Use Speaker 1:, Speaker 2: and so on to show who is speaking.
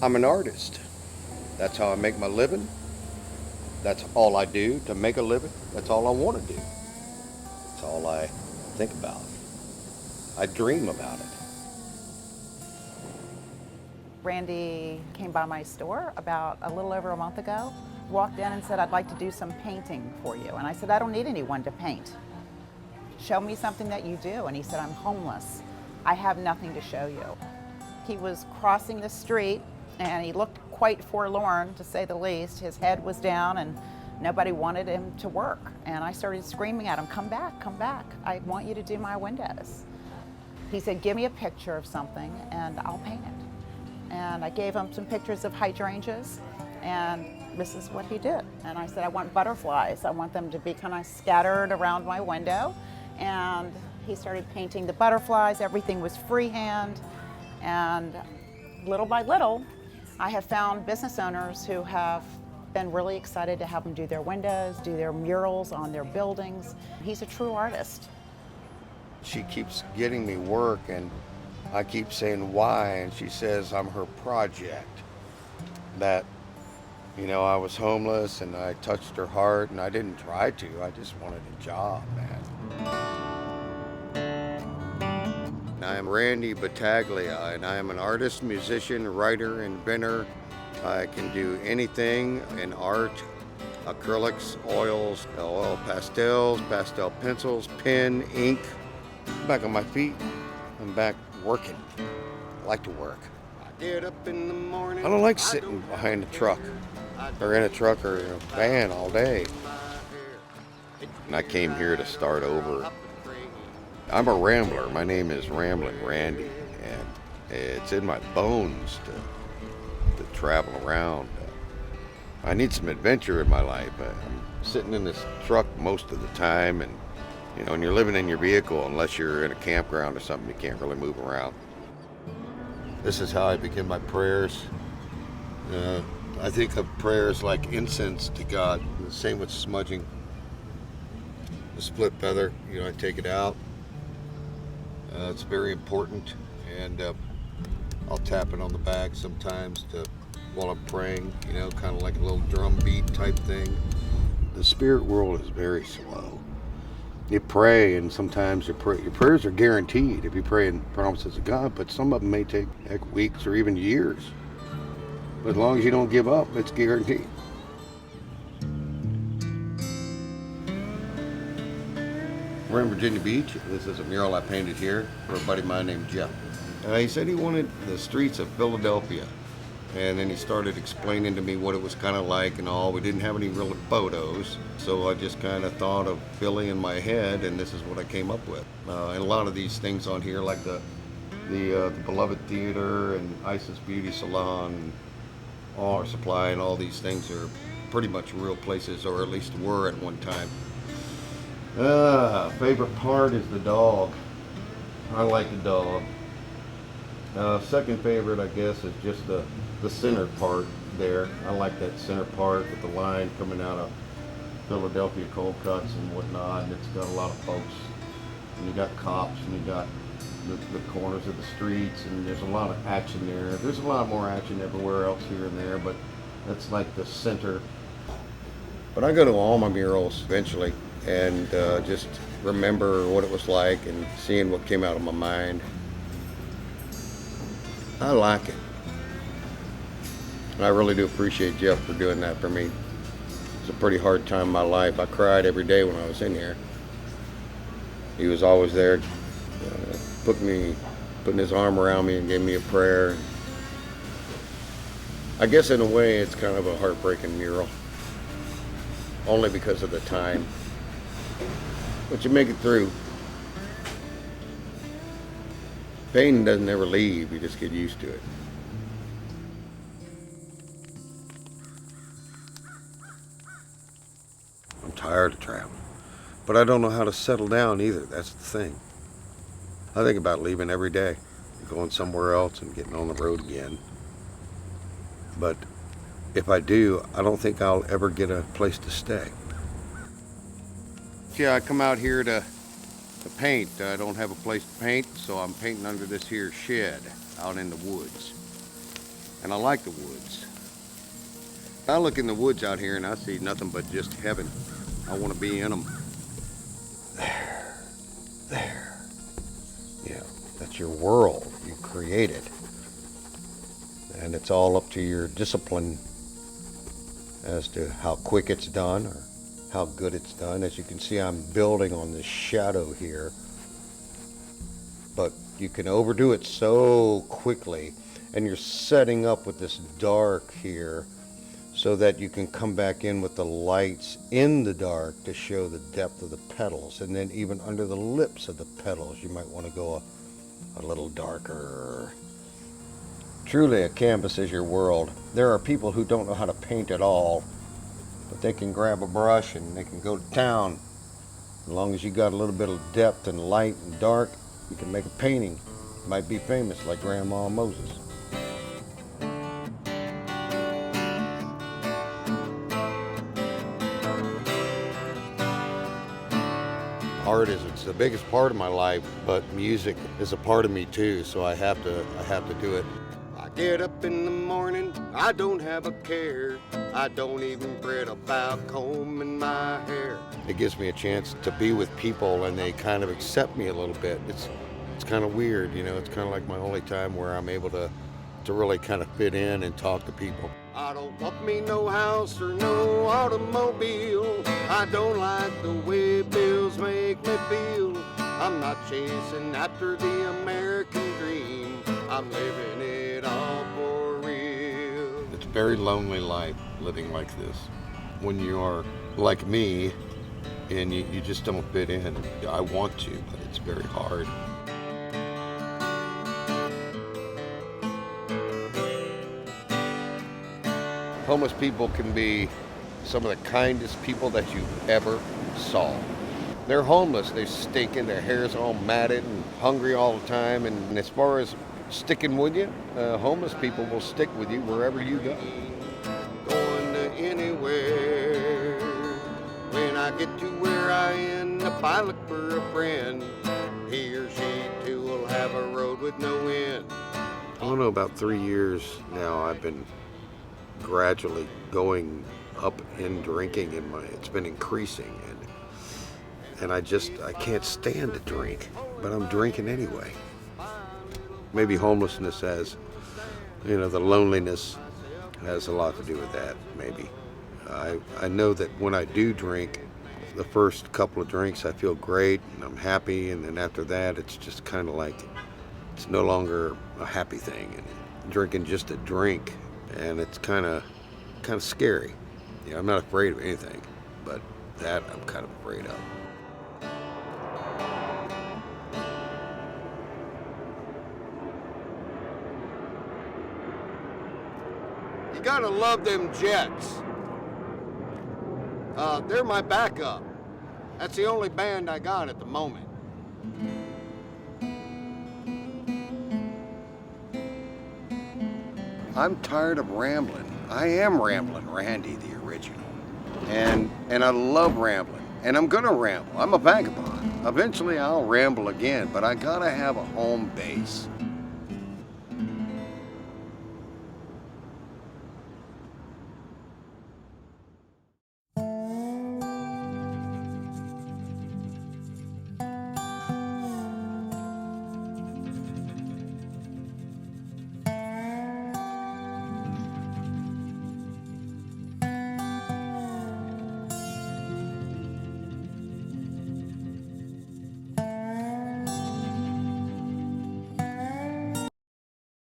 Speaker 1: I'm an artist. That's how I make my living. That's all I do to make a living. That's all I want to do. That's all I think about. I dream about it.
Speaker 2: Randy came by my store about a little over a month ago, walked in and said, "I'd like to do some painting for you." And I said, "I don't need anyone to paint. Show me something that you do." And he said, "I'm homeless. I have nothing to show you." He was crossing the street and he looked quite forlorn, to say the least. His head was down and nobody wanted him to work. And I started screaming at him, "Come back, come back. I want you to do my windows." He said, "Give me a picture of something and I'll paint it." And I gave him some pictures of hydrangeas, and this is what he did. And I said, "I want butterflies. I want them to be kind of scattered around my window." And he started painting the butterflies. Everything was freehand. And little by little, I have found business owners who have been really excited to have him do their windows, do their murals on their buildings. He's a true artist.
Speaker 1: She keeps getting me work, and I keep saying why, and she says I'm her project. That, I was homeless and I touched her heart, and I didn't try to. I just wanted a job, man. I am Randy Battaglia, and I am an artist, musician, writer, inventor. I can do anything in art: acrylics, oils, oil pastels, pastel pencils, pen, ink. Back on my feet, I'm back working. I like to work. I get up in the morning. I don't like sitting behind a truck or in a truck or in a van all day. And I came here to start over. I'm a rambler. My name is Ramblin' Randy, and it's in my bones to travel around. I need some adventure in my life. I'm sitting in this truck most of the time, and when you're living in your vehicle, unless you're in a campground or something, you can't really move around. This is how I begin my prayers. I think of prayers like incense to God. The same with smudging. The split feather, I take it out. It's very important, and I'll tap it on the back sometimes while I'm praying, kind of like a little drum beat type thing. The spirit world is very slow. You pray, and sometimes your prayers are guaranteed if you pray in promises of God, but some of them may take weeks or even years. But as long as you don't give up, it's guaranteed. We're in Virginia Beach. This is a mural I painted here for a buddy of mine named Jeff. He said he wanted the streets of Philadelphia, and then he started explaining to me what it was kind of like and all. We didn't have any real photos, so I just kind of thought of Philly in my head, and this is what I came up with. And a lot of these things on here, like the Beloved Theater and Isis Beauty Salon, and Art Supply, and all these things are pretty much real places, or at least were at one time. Favorite part is the dog. I like the dog. Second favorite, I guess, is just the center part there. I like that center part with the line coming out of Philadelphia cold cuts and whatnot, and it's got a lot of folks. And you got cops, and you got the corners of the streets, and there's a lot of action there. There's a lot more action everywhere else here and there, but that's like the center. But I go to all my murals eventually, and just remember what it was like and seeing what came out of my mind. I like it. I really do appreciate Jeff for doing that for me. It's a pretty hard time in my life. I cried every day when I was in here. He was always there, putting his arm around me and gave me a prayer. I guess in a way it's kind of a heartbreaking mural, only because of the time. But you make it through. Pain doesn't ever leave, you just get used to it. I'm tired of traveling, but I don't know how to settle down either. That's the thing. I think about leaving every day, going somewhere else and getting on the road again. But if I do, I don't think I'll ever get a place to stay. Yeah, I come out here to paint. I don't have a place to paint, so I'm painting under this here shed out in the woods. and I like the woods. I look in the woods out here and I see nothing but just heaven. I want to be in them. There. Yeah, that's your world. You create it. And it's all up to your discipline as to how quick it's done or how good it's done. As you can see, I'm building on this shadow here, but you can overdo it so quickly, and you're setting up with this dark here so that you can come back in with the lights in the dark to show the depth of the petals. And then even under the lips of the petals, you might want to go a little darker. Truly, a canvas is your world. There are people who don't know how to paint at all, but they can grab a brush and they can go to town. As long as you got a little bit of depth and light and dark, you can make a painting. You might be famous like Grandma Moses. Art it's the biggest part of my life, but music is a part of me too, so I have to do it. I get up in the morning, I don't have a care. I don't even fret about combing my hair. It gives me a chance to be with people and they kind of accept me a little bit. It's kind of weird, you know, it's kind of like my only time where I'm able to really kind of fit in and talk to people. I don't want me no house or no automobile. I don't like the way bills make me feel. I'm not chasing after the American dream. I'm living it all for real. It's a very lonely life living like this. When you are like me and you just don't fit in. I want to, but it's very hard. Homeless people can be some of the kindest people that you ever saw. They're homeless, they're stinking, their hair's all matted and hungry all the time. And as far as sticking with you, homeless people will stick with you wherever you go. Going to anywhere. When I get to where I end up, I look for a friend. He or she too will have a road with no end. I don't know, about 3 years now I've been gradually going up in drinking, and it's been increasing, and I can't stand to drink, but I'm drinking anyway. Maybe homelessness has, you know, the loneliness has a lot to do with that, maybe. I know that when I do drink, the first couple of drinks I feel great and I'm happy, and then after that it's just kind of like it's no longer a happy thing, and drinking just a drink, and it's kind of scary. You know, I'm not afraid of anything, but that I'm kind of afraid of. You gotta love them Jets. They're my backup. That's the only band I got at the moment. I'm tired of rambling. I am Ramblin' Randy, the original. And I love rambling. And I'm gonna ramble. I'm a vagabond. Eventually I'll ramble again, but I gotta have a home base.